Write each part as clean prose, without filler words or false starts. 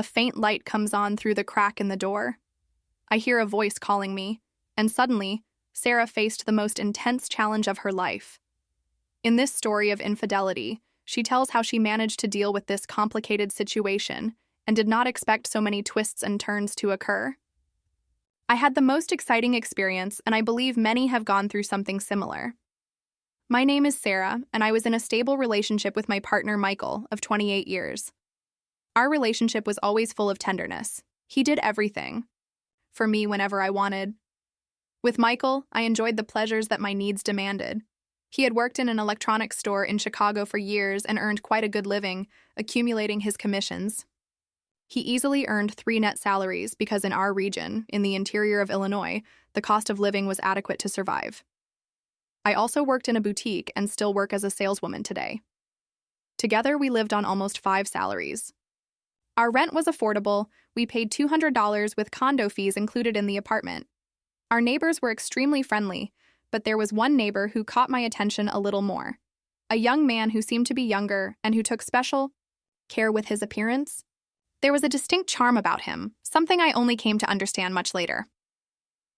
A faint light comes on through the crack in the door. I hear a voice calling me, and suddenly, Sarah faced the most intense challenge of her life. In this story of infidelity, she tells how she managed to deal with this complicated situation and did not expect so many twists and turns to occur. I had the most exciting experience, and I believe many have gone through something similar. My name is Sarah, and I was in a stable relationship with my partner Michael of 28 years. Our relationship was always full of tenderness. He did everything for me whenever I wanted. With Michael, I enjoyed the pleasures that my needs demanded. He had worked in an electronics store in Chicago for years and earned quite a good living, accumulating his commissions. He easily earned 3 net salaries because in our region, in the interior of Illinois, the cost of living was adequate to survive. I also worked in a boutique and still work as a saleswoman today. Together, we lived on almost 5 salaries. Our rent was affordable. We paid $200 with condo fees included in the apartment. Our neighbors were extremely friendly, but there was one neighbor who caught my attention a little more. A young man who seemed to be younger and who took special care with his appearance. There was a distinct charm about him, something I only came to understand much later.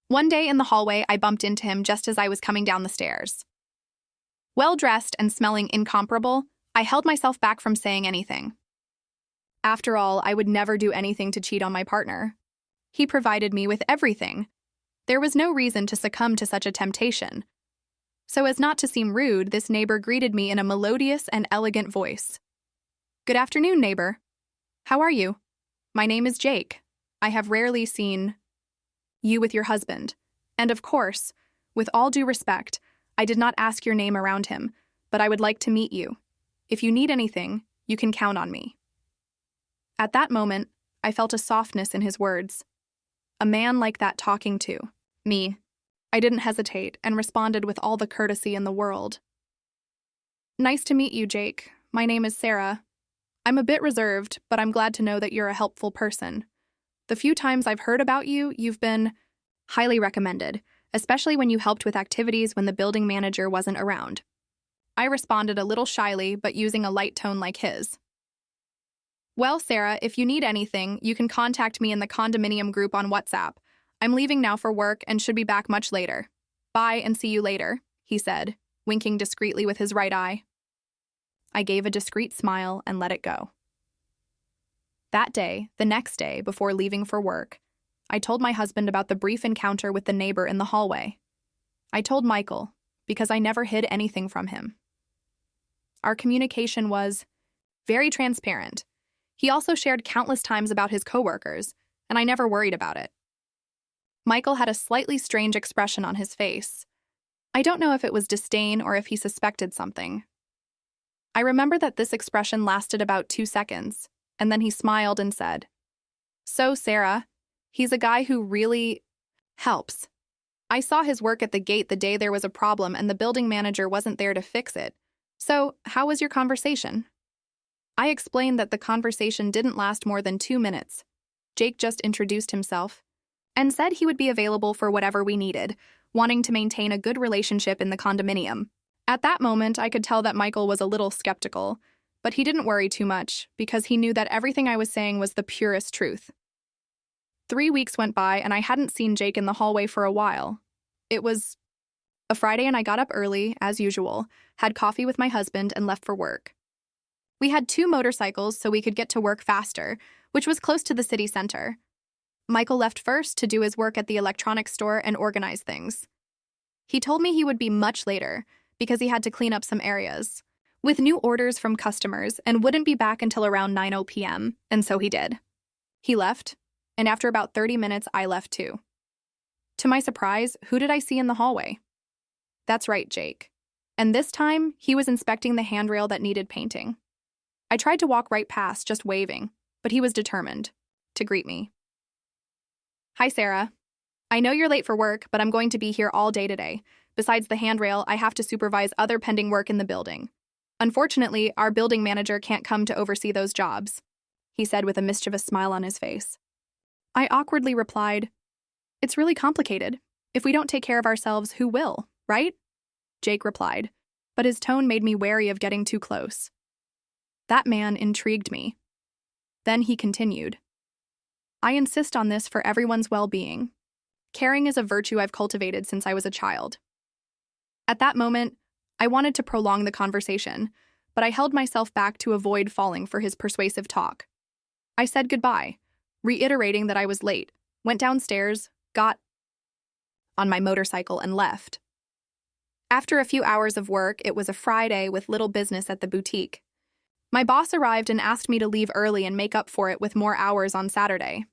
One day in the hallway, I bumped into him just as I was coming down the stairs. Well-dressed and smelling incomparable, I held myself back from saying anything. After all, I would never do anything to cheat on my partner. He provided me with everything. There was no reason to succumb to such a temptation. So as not to seem rude, this neighbor greeted me in a melodious and elegant voice. "Good afternoon, neighbor. How are you? My name is Jake. I have rarely seen you with your husband. And of course, with all due respect, I did not ask your name around him, but I would like to meet you. If you need anything, you can count on me." At that moment, I felt a softness in his words. A man like that talking to me. I didn't hesitate and responded with all the courtesy in the world. "Nice to meet you, Jake. My name is Sarah. I'm a bit reserved, but I'm glad to know that you're a helpful person. The few times I've heard about you, you've been highly recommended, especially when you helped with activities when the building manager wasn't around." I responded a little shyly, but using a light tone like his. "Well, Sarah, if you need anything, you can contact me in the condominium group on WhatsApp. I'm leaving now for work and should be back much later. Bye and see you later," he said, winking discreetly with his right eye. I gave a discreet smile and let it go. That day, the next day, before leaving for work, I told my husband about the brief encounter with the neighbor in the hallway. I told Michael, because I never hid anything from him. Our communication was very transparent. He also shared countless times about his coworkers, and I never worried about it. Michael had a slightly strange expression on his face. I don't know if it was disdain or if he suspected something. I remember that this expression lasted about 2 seconds, and then he smiled and said, "So, Sarah, he's a guy who really helps. I saw his work at the gate the day there was a problem and the building manager wasn't there to fix it. So, how was your conversation?" I explained that the conversation didn't last more than 2 minutes. Jake just introduced himself and said he would be available for whatever we needed, wanting to maintain a good relationship in the condominium. At that moment, I could tell that Michael was a little skeptical, but he didn't worry too much because he knew that everything I was saying was the purest truth. 3 weeks went by and I hadn't seen Jake in the hallway for a while. It was a Friday and I got up early, as usual, had coffee with my husband and left for work. We had 2 motorcycles so we could get to work faster, which was close to the city center. Michael left first to do his work at the electronics store and organize things. He told me he would be much later because he had to clean up some areas with new orders from customers and wouldn't be back until around 9 p.m., and so he did. He left, and after about 30 minutes, I left too. To my surprise, who did I see in the hallway? That's right, Jake. And this time, he was inspecting the handrail that needed painting. I tried to walk right past, just waving, but he was determined to greet me. "Hi, Sarah. I know you're late for work, but I'm going to be here all day today. Besides the handrail, I have to supervise other pending work in the building. Unfortunately, our building manager can't come to oversee those jobs," he said with a mischievous smile on his face. I awkwardly replied, "It's really complicated. If we don't take care of ourselves, who will, right?" Jake replied, but his tone made me wary of getting too close. That man intrigued me. Then he continued, I insist on this for everyone's well-being. Caring is a virtue I've cultivated since I was a child. At that moment, I wanted to prolong the conversation, but I held myself back to avoid falling for his persuasive talk. I said goodbye, reiterating that I was late, went downstairs, got on my motorcycle, and left. After a few hours of work, it was a Friday with little business at the boutique. My boss arrived and asked me to leave early and make up for it with more hours on Saturday.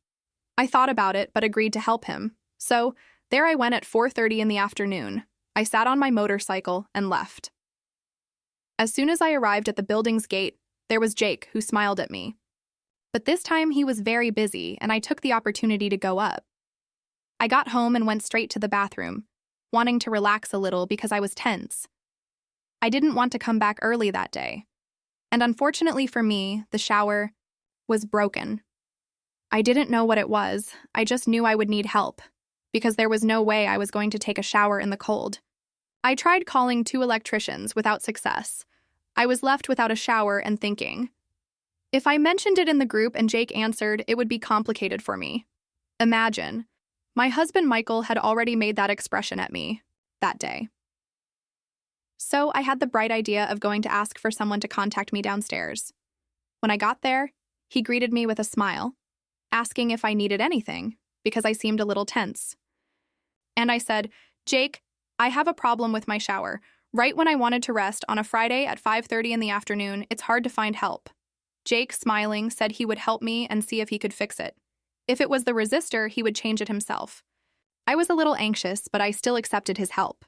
I thought about it, but agreed to help him. So, there I went at 4:30 in the afternoon. I sat on my motorcycle and left. As soon as I arrived at the building's gate, there was Jake, who smiled at me. But this time he was very busy, and I took the opportunity to go up. I got home and went straight to the bathroom, wanting to relax a little because I was tense. I didn't want to come back early that day. And unfortunately for me, the shower was broken. I didn't know what it was, I just knew I would need help, because there was no way I was going to take a shower in the cold. I tried calling 2 electricians without success. I was left without a shower and thinking, if I mentioned it in the group and Jake answered, it would be complicated for me. Imagine, my husband Michael had already made that expression at me that day. So I had the bright idea of going to ask for someone to contact me downstairs. When I got there, he greeted me with a smile, asking if I needed anything, because I seemed a little tense. And I said, Jake, I have a problem with my shower. Right when I wanted to rest on a Friday at 5:30 in the afternoon, it's hard to find help. Jake, smiling, said he would help me and see if he could fix it. If it was the resistor, he would change it himself. I was a little anxious, but I still accepted his help.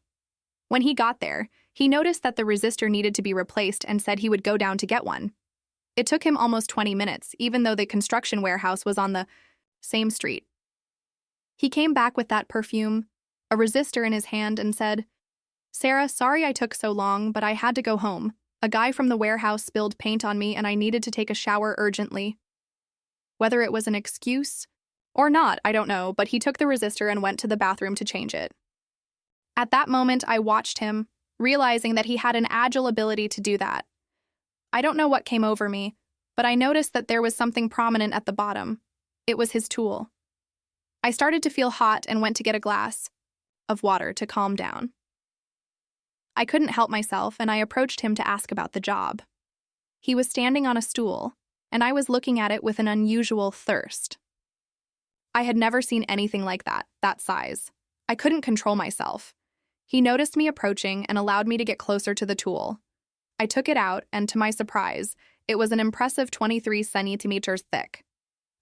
When he got there, he noticed that the resistor needed to be replaced and said he would go down to get one. It took him almost 20 minutes, even though the construction warehouse was on the same street. He came back with that perfume, a resistor in his hand, and said, Sarah, sorry I took so long, but I had to go home. A guy from the warehouse spilled paint on me and I needed to take a shower urgently. Whether it was an excuse or not, I don't know, but he took the resistor and went to the bathroom to change it. At that moment, I watched him, realizing that he had an agile ability to do that. I don't know what came over me, but I noticed that there was something prominent at the bottom. It was his tool. I started to feel hot and went to get a glass of water to calm down. I couldn't help myself, and I approached him to ask about the job. He was standing on a stool, and I was looking at it with an unusual thirst. I had never seen anything like that size. I couldn't control myself. He noticed me approaching and allowed me to get closer to the tool. I took it out, and to my surprise, it was an impressive 23 centimeters thick.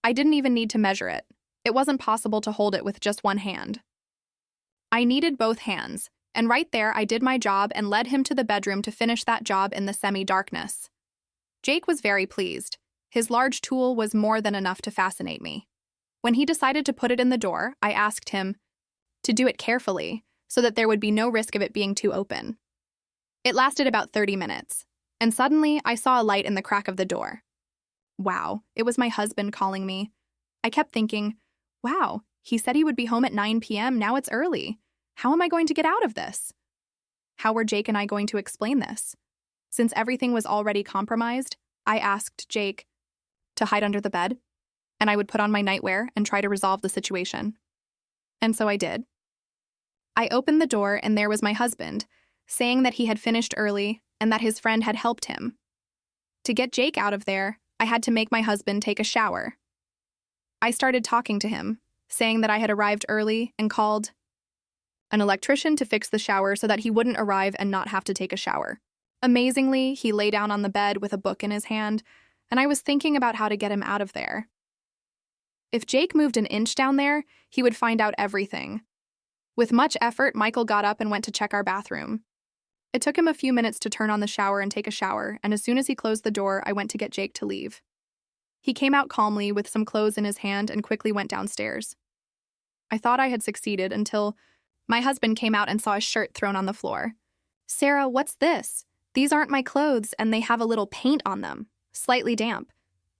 I didn't even need to measure it. It wasn't possible to hold it with just one hand. I needed both hands, and right there I did my job and led him to the bedroom to finish that job in the semi-darkness. Jake was very pleased. His large tool was more than enough to fascinate me. When he decided to put it in the door, I asked him to do it carefully so that there would be no risk of it being too open. It lasted about 30 minutes, and suddenly I saw a light in the crack of the door. Wow, it was my husband calling me. I kept thinking, wow, he said he would be home at 9 p.m., now it's early. How am I going to get out of this? How were Jake and I going to explain this? Since everything was already compromised, I asked Jake to hide under the bed, and I would put on my nightwear and try to resolve the situation. And so I did. I opened the door, and there was my husband, saying that he had finished early and that his friend had helped him. To get Jake out of there, I had to make my husband take a shower. I started talking to him, saying that I had arrived early and called an electrician to fix the shower so that he wouldn't arrive and not have to take a shower. Amazingly, he lay down on the bed with a book in his hand, and I was thinking about how to get him out of there. If Jake moved an inch down there, he would find out everything. With much effort, Michael got up and went to check our bathroom. It took him a few minutes to turn on the shower and take a shower, and as soon as he closed the door, I went to get Jake to leave. He came out calmly with some clothes in his hand and quickly went downstairs. I thought I had succeeded until my husband came out and saw his shirt thrown on the floor. Sarah, what's this? These aren't my clothes, and they have a little paint on them, slightly damp.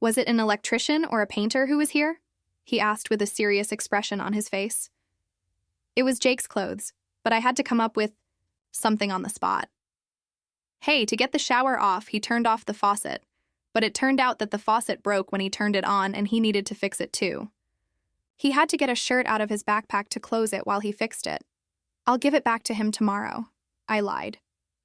Was it an electrician or a painter who was here? He asked with a serious expression on his face. It was Jake's clothes, but I had to come up with something on the spot. Hey, to get the shower off, he turned off the faucet, but it turned out that the faucet broke when he turned it on and he needed to fix it too. He had to get a shirt out of his backpack to close it while he fixed it. I'll give it back to him tomorrow, I lied.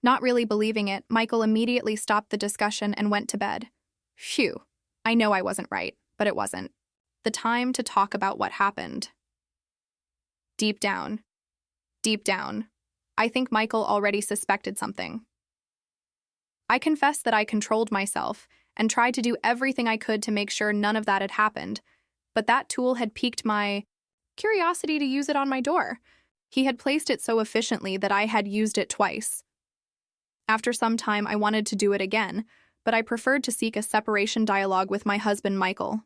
Not really believing it, Michael immediately stopped the discussion and went to bed. Phew, I know I wasn't right, but it wasn't. The time to talk about what happened. Deep down, I think Michael already suspected something. I confess that I controlled myself and tried to do everything I could to make sure none of that had happened, but that tool had piqued my curiosity to use it on my door. He had placed it so efficiently that I had used it twice. After some time, I wanted to do it again, but I preferred to seek a separation dialogue with my husband, Michael.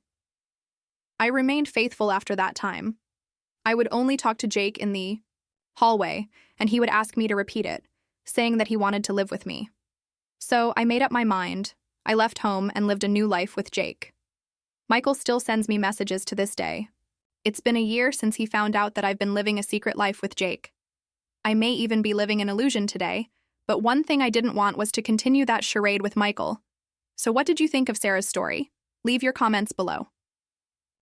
I remained faithful after that time. I would only talk to Jake in the hallway, and he would ask me to repeat it, saying that he wanted to live with me. So I made up my mind. I left home and lived a new life with Jake. Michael still sends me messages to this day. It's been a year since he found out that I've been living a secret life with Jake. I may even be living an illusion today, but one thing I didn't want was to continue that charade with Michael. So what did you think of Sarah's story? Leave your comments below.